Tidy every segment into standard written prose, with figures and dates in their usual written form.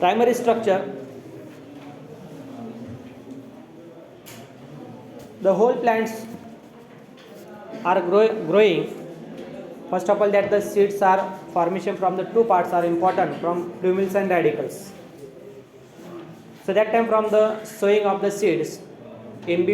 Primary structure, the whole plants are growing. First of all, that the seeds are formation from the two parts are important, from plumils and radicals. So that time from the sowing of the seeds, in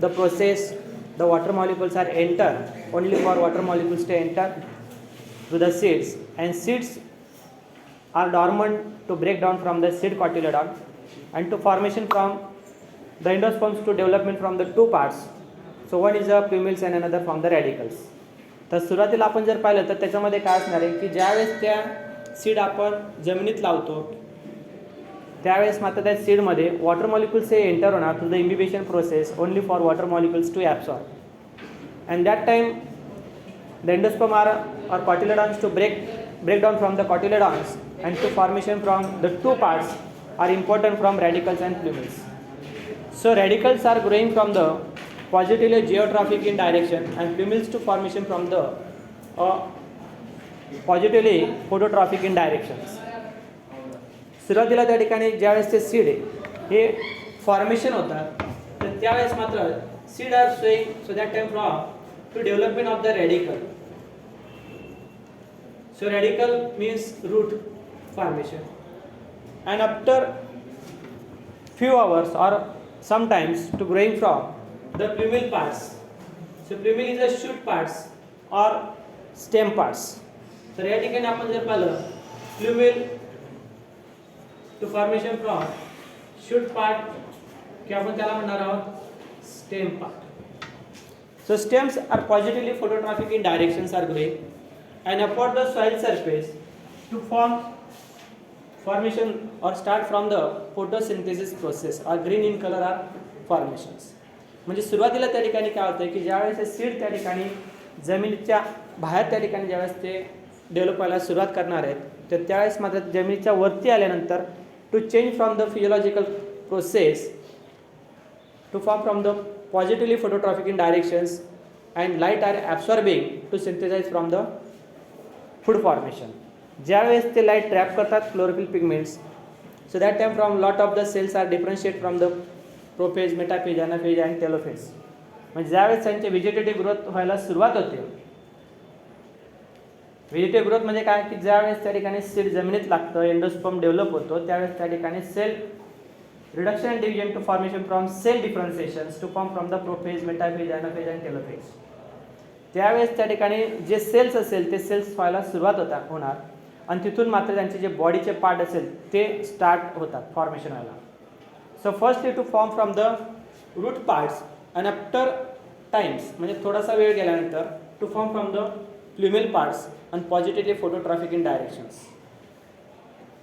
the process, the water molecules are enter, only for water molecules to enter to the seeds, and seeds are dormant to break down from the seed cotyledon and to formation from the endosperms to development from the two parts. So one is the plumils and another from the radicals. तर सुरुवातीला आपण जर पाहिलं तर त्याच्यामध्ये काय असणार आहे की ज्यावेळेस त्या सीड आपण जमिनीत लावतो त्यावेळेस मात्र त्या सीडमध्ये वॉटर मॉलिक्युल्स हे एंटर होणार through the imbibition process only for water molecules to absorb and that time the endosperm are cotyledons to break down from the cotyledons and to formation from the two parts are important from radicals and plumils. So radicals are growing from the positively geotrophic in direction and plumils to formation from the positively phototrophic in directions. सुरुवातीला त्या ठिकाणी ज्यावेळेस ते seed हे formation होतात तर त्यावेळेस मात्र seed are sowing so that time from to development of the radical. So radical means root formation, and after few hours or sometimes to growing from the plumil parts. So plumil is the shoot parts or stem parts. तर या ठिकाणी आपण जर पाहिलं plumil to formation from shoot part किंवा आपण त्याला म्हणणार आहोत stem part. So stems are positively phototrophic in directions are growing and upward the soil surface to form formation or start from the photosynthesis process or green in color are formations. म्हणजे सुरुवातीला त्या ठिकाणी काय होतं की ज्यावेळेस ते seed त्या ठिकाणी जमिनीच्या बाहेर त्या ठिकाणी ज्यावेळेस ते डेव्हलप व्हायला सुरुवात करणार आहेत तर त्यावेळेस मात्र जमिनीच्या वरती आल्यानंतर to change from the physiological process to form from the positively phototrophic in directions and light are absorbing to synthesise from the food formation. ज्यावेळेस ते लाईट ट्रॅप करतात chlorophyll pigments so that time from lot of the cells are differentiate from the prophase metaphase anaphase and telophase. म्हणजे ज्यावेळेस त्यांचे vegetative growth व्हायला सुरुवात होते. Vegetative growth म्हणजे काय की ज्यावेळेस त्या ठिकाणी सीड जमिनीत लागतं एंडोस्पर्म डेव्हलप होतो त्यावेळेस त्या ठिकाणी cell reduction and division to formation from cell differentiations to form from the prophase metaphase anaphase and telophase. त्यावेळेस त्या ठिकाणी जे सेल्स असेल ते सेल्स व्हायला सुरुवात होणार आणि तिथून मात्र त्यांचे जे बॉडीचे पार्ट असेल ते स्टार्ट होतात फॉर्मेशन व्हायला. So first to form from the root parts and after times म्हणजे थोडासा वेळ गेल्यानंतर to form from the plumule parts and positively phototrophic in directions.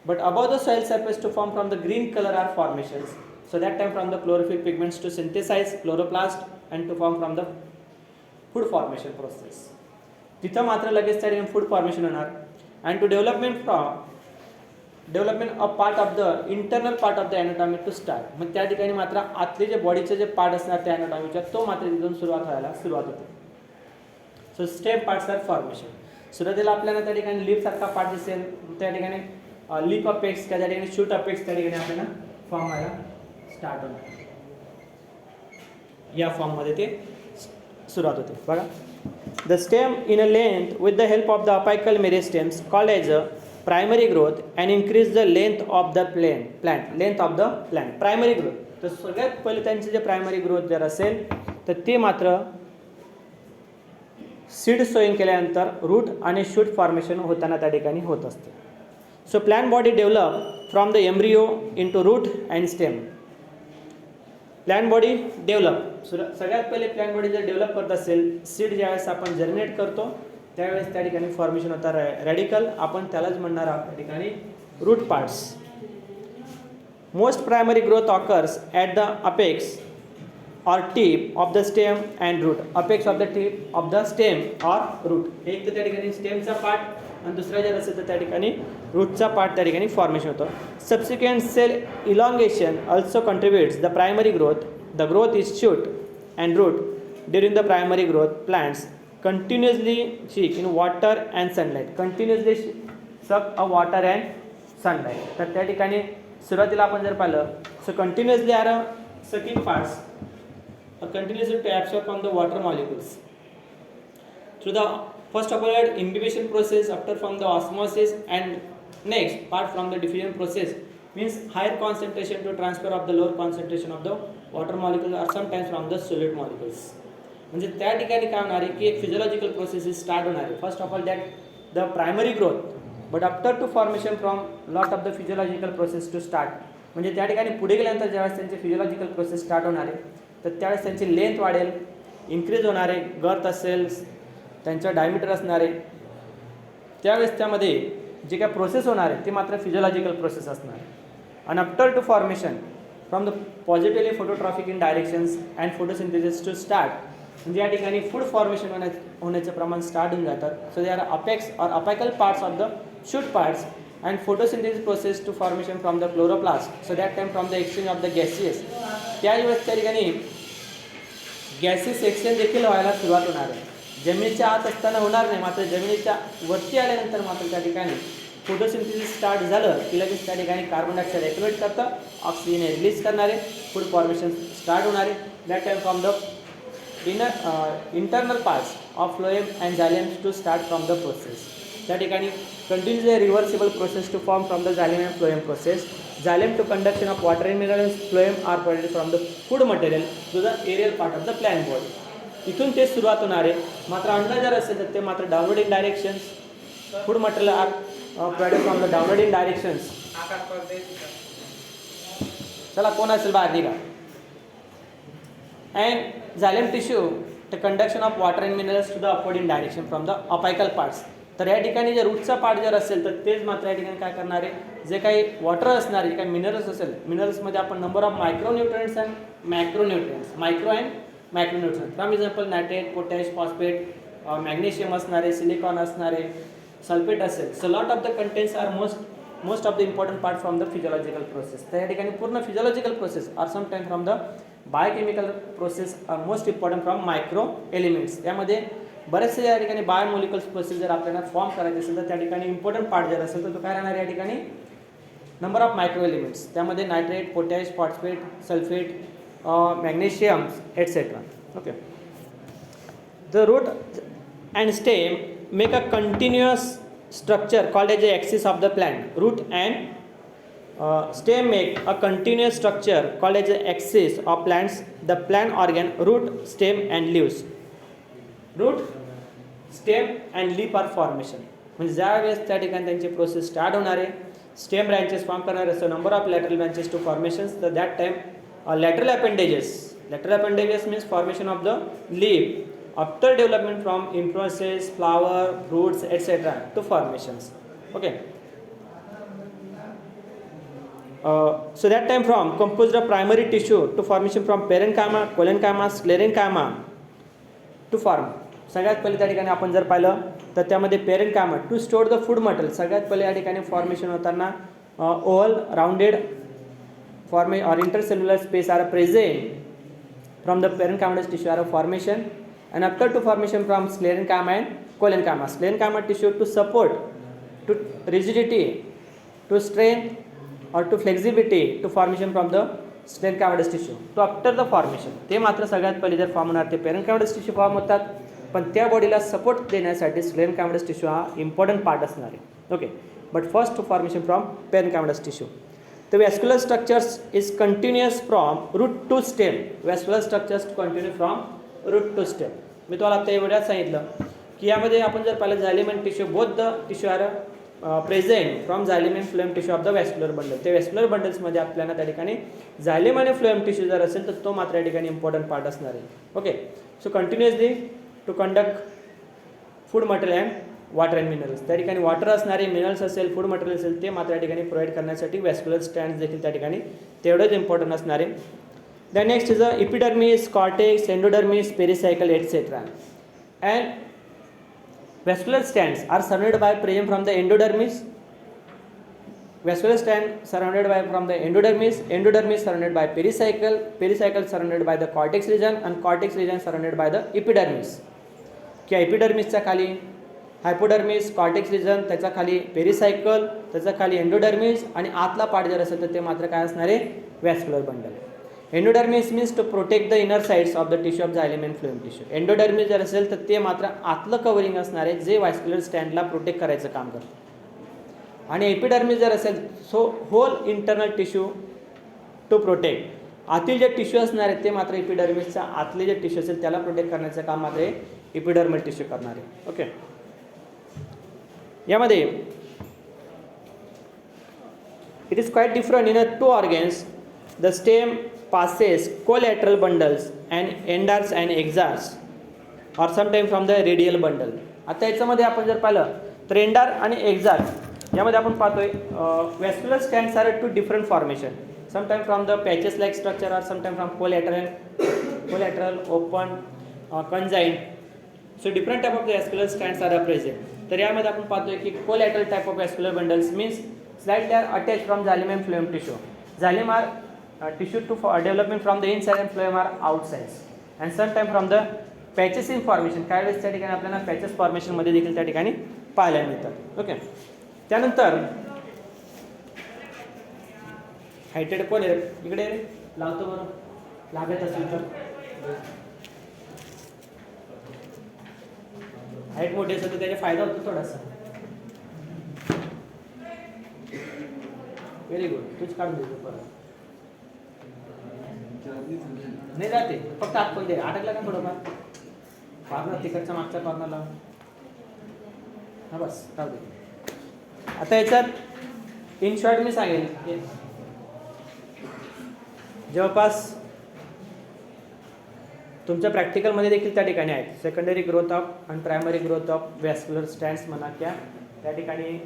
But above the soil surface to form from the green colour are formations so that time from the chlorophyll pigments to synthesise chloroplast and to form from the food formation process. तिथं मात्र लगेच त्या ठिकाणी food formation होणार and to development of part of the internal part of the anatomy to start. मग त्या ठिकाणी मात्र आतले जे बॉडीचे जे पार्ट असणार त्या ॲनाटॉमीच्या तो मात्र तिथून सुरुवात होते. So stem parts are formation. सुरुवातीला आपल्याला त्या ठिकाणी लीफसारखा पार्ट दिसेल त्या ठिकाणी लीफ अपेक्स त्या ठिकाणी शूट अपेक्स त्या ठिकाणी आपल्याला फॉर्म व्हायला स्टार्ट होणार. या फॉर्ममध्ये ते सुरुवात होते बघा. The stem in a length with the help of the apical meristems called as a primary growth and increase the length of the plant length of the plant. Primary growth तर सगळ्यात पहिले त्यांचे जे प्रायमरी ग्रोथ जर असेल तर ते मात्र सीड सोईंग केल्यानंतर रूट आणि शूट फॉर्मेशन होताना त्या ठिकाणी होत असते. So plant body develop from the embryo into root and stem. Plant body develop सगळ्यात पहिले प्लॅन बॉडी जर डेव्हलप करत असेल सीड ज्यावेळेस आपण जर्मिनेट करतो त्यावेळेस त्या ठिकाणी फॉर्मेशन होतात रॅडिकल आपण त्यालाच म्हणणार आहोत त्या ठिकाणी root parts. Most primary growth occurs at the apex or tip of the stem and root. Apex of the tip of the stem or root. एक तर त्या ठिकाणी स्टेमचा पार्ट आणि दुसरा जर असेल तर त्या ठिकाणी रूटचा पार्ट त्या ठिकाणी फॉर्मेशन होतं. Subsequent cell elongation also contributes the primary growth. The growth is shoot and root during the primary growth. Plants continuously seek in water and sunlight. Continuously suck a water and sunlight. तर त्या ठिकाणी सुरुवातीला आपण जर पाहिलं, so continuously are sucking parts or continuously to absorb from the water molecules through the first of all imbibition process, after from the osmosis, and next part from the diffusion process means higher concentration to transfer of the lower concentration of the water molecules or sometimes from the solid molecules. म्हणजे त्या ठिकाणी काय होणार आहे की एक physiological process start होणार आहे. First of all that the primary growth but after to formation from lot of the physiological process to start. म्हणजे त्या ठिकाणी पुढे गेल्यानंतर ज्यावेळेस त्यांची फिजियोलॉजिकल प्रोसेस स्टार्ट होणार आहे तर त्यावेळेस त्यांची लेंथ वाढेल, इन्क्रीज होणार आहे, गर्थ असेल, त्यांचं डायमीटर असणार आहे. त्यावेळेस त्यामध्ये जे काय प्रोसेस होणार आहे ते मात्र फिजियोलॉजिकल प्रोसेस असणार आहे. आणि after to formation from the positively phototrophic in directions and photosynthesis to start. म्हणजे या ठिकाणी फूड फॉर्मेशन होण्याचं प्रमाण स्टार्ट होऊन जातात. So they are apex or apical parts of the shoot parts and photosynthesis process to formation from the chloroplast. So that time from the exchange of the gases. त्यावेळेस त्या ठिकाणी gases exchange देखील व्हायला सुरुवात होणार आहे. जमिनीच्या आत असताना होणार नाही, मात्र जमिनीच्या वरती आल्यानंतर मात्र त्या ठिकाणी फोटोसिंथेसिस स्टार्ट झालं की लगेच त्या ठिकाणी कार्बन डायऑक्साईड ॲक्टिवेट करतं, ऑक्सिजन रिलीज करणारे, फूड फॉर्मेशन स्टार्ट होणार आहे. That time from the internal parts of phloem and xylem to start from the process. त्या ठिकाणी continuously reversible process to form from the xylem and phloem process. Xylem to conduction of water and minerals, phloem are provided from the food material to the aerial part of the plant body. इथून ते सुरुवात होणार आहे. मात्र अंड जर असेल तर ते मात्र downward in directions. Food material are provided from the downward in directions. चला कोण असेल बाहेर निघा. And xylem tissue the conduction of water and minerals to the upward in direction from the apical parts. तर या ठिकाणी जर रूटचा पार्ट जर असेल तर तेच मात्र या ठिकाणी काय करणार आहे, जे काही वॉटर असणार आहे, जे काही मिनरल्स असेल, मिनरल्समध्ये आपण number of micronutrients and macronutrients, micro and macronutrients. For example nitrate, potash, phosphate, magnesium असणारे, सिलिकॉन असणारे, सल्फेट असेल. So lot of the contents are most of the important part from the physiological process. तर या ठिकाणी पूर्ण physiological process are sometime from the biochemical process are most important from micro elements. यामध्ये बरेचसे या ठिकाणी बायोमोलिक्युल्स प्रोसेस जर आपल्याला फॉर्म करायचे असेल तर त्या ठिकाणी इम्पॉर्टंट पार्ट जर असेल तर तो काय राहणार या ठिकाणी नंबर ऑफ मायक्रो एलिमेंट्स. त्यामध्ये nitrate, potash, phosphate, sulphate, magnesium etcetera. Okay. The root and stem make a continuous structure called as a axis of the plant. Root and stem make a continuous structure called as the axis of plants, the plant organ, root, stem and leaves. Root, stem and leaf are formation. म्हणजे ज्या वेळेस त्या ठिकाणी त्यांची process start होणार आहे, stem branches form करणार आहे, so number of lateral branches to formations. तर that time lateral appendages means formation of the leaf after development from inflorescence, flower, fruits etcetera to formations. Okay. So that time from composed of primary tissue to formation from parenchyma, collenchyma, sclerenchyma to form. सगळ्यात पहिले त्या ठिकाणी आपण जर पाहिलं तर त्यामध्ये parenchyma to store the food material. सगळ्यात पहिले या ठिकाणी फॉर्मेशन होताना oval rounded form or intercellular space are present from the parenchymas tissue are formation and after to formation from sclerenchyma and collenchyma. Sclerenchyma tissue to support to rigidity to strength or to flexibility to formation from the sclerenchymatous tissue to after the formation. ते मात्र सगळ्यात पहिले जर form होणार ते पेरेनकायमस tissue form होतात, पण त्या बॉडीला सपोर्ट देण्यासाठी स्क्लेरेनकायमस टिश्यू हा इम्पॉर्टंट पार्ट असणार आहे. Okay. But first to formation from parenchymas tissue. The vascular structures is continuous from root to stem. Vascular structures continue from root to stem. मी तुम्हाला आता एवढ्याच सांगितलं की यामध्ये आपण जर पाहिलं xylem and tissue both the tissue are present from xylem and phloem tissue of the vascular bundle. ते व्हॅस्क्युलर बंडल्समध्ये आपल्याला त्या ठिकाणी झायलेम आणि फ्लोएम टिश्यू जर असेल तर तो मात्र या ठिकाणी इम्पॉर्टंट पार्ट असणार आहे. Okay. So continuously to conduct food material and water and minerals. त्या ठिकाणी वॉटर असणारे, मिनरल्स असेल, फूड मटेरियल असेल ते मात्र या ठिकाणी प्रोव्हाइड करण्यासाठी व्हॅस्क्युलर स्टँड्स देखील त्या ठिकाणी तेवढंच इम्पॉर्टंट असणार आहे. The next is a epidermis, cortex, endodermis, pericycle etcetera. And vascular stands are surrounded by present from the endodermis. Vascular stand surrounded by from the endodermis, endodermis surrounded by pericycle, pericycle surrounded by the cortex region and cortex region surrounded by the epidermis. क्या epidermisच्या खाली हायपोडर्मिस, cortex region, त्याच्या खाली pericycle, त्याच्या खाली endodermis आणि आतला part जर असेल तर ते मात्र काय असणार आहे, vascular bundle. Endodermis means to protect the inner sides of the tissue of xylem and phloem tissue. Endodermis जर असेल तर ते मात्र आतलं कव्हरिंग असणार आहे जे व्हॅस्क्युलर स्टँडला प्रोटेक्ट करायचं काम करतं. आणि एपिडर्मिस जर असेल so whole internal tissue to protect. आतील जे टिश्यू असणार आहे ते मात्र एपिडर्मिसच्या आतले जे टिश्यू असेल त्याला प्रोटेक्ट करण्याचं काम मात्र एपिडर्मल टिश्यू करणार आहे. ओके. यामध्ये it is quite different in two organs. The stem passes collateral bundles and endars and exars or sometimes from the radial bundle. आता याच्यामध्ये आपण जर पाहिलं तर एंडार आणि एक्झार यामध्ये आपण पाहतोय vascular stands are two different formation, sometime from the patches like structure are sometime from collateral open conjoint. So different type of the vascular stands are present. तर यामध्ये आपण पाहतोय की collateral type of vascular bundles means slightly are attach from xylem and phloem tissue. Xylem are tissue to development from the inside and phloem are outside and sometime from the patches in formation. काही वेळेस त्या ठिकाणी आपल्याला patches formation मध्ये देखील त्या ठिकाणी पाहायला मिळतात. ओके. त्यानंतर हायटेड कोण आहे इकडे लावतो बरं, लागत असेल तर. हाईट मोठी असेल तर त्याचा फायदा होतो थोडासा. Very good. तूच काढून देतो परत. नाही जाते फक्त आतमध्ये अडकला का थोडंफार कॉर्नर तिकडच्या मागच्या कॉर्नरला. हा बस राहू दे. आता याच्यात इन शॉर्ट मी सांगेल जवळपास तुमच्या प्रॅक्टिकलमध्ये देखील त्या ठिकाणी आहेत सेकंडरी ग्रोथ ऑफ आणि primary growth of vascular stands म्हणा किंवा त्या ठिकाणी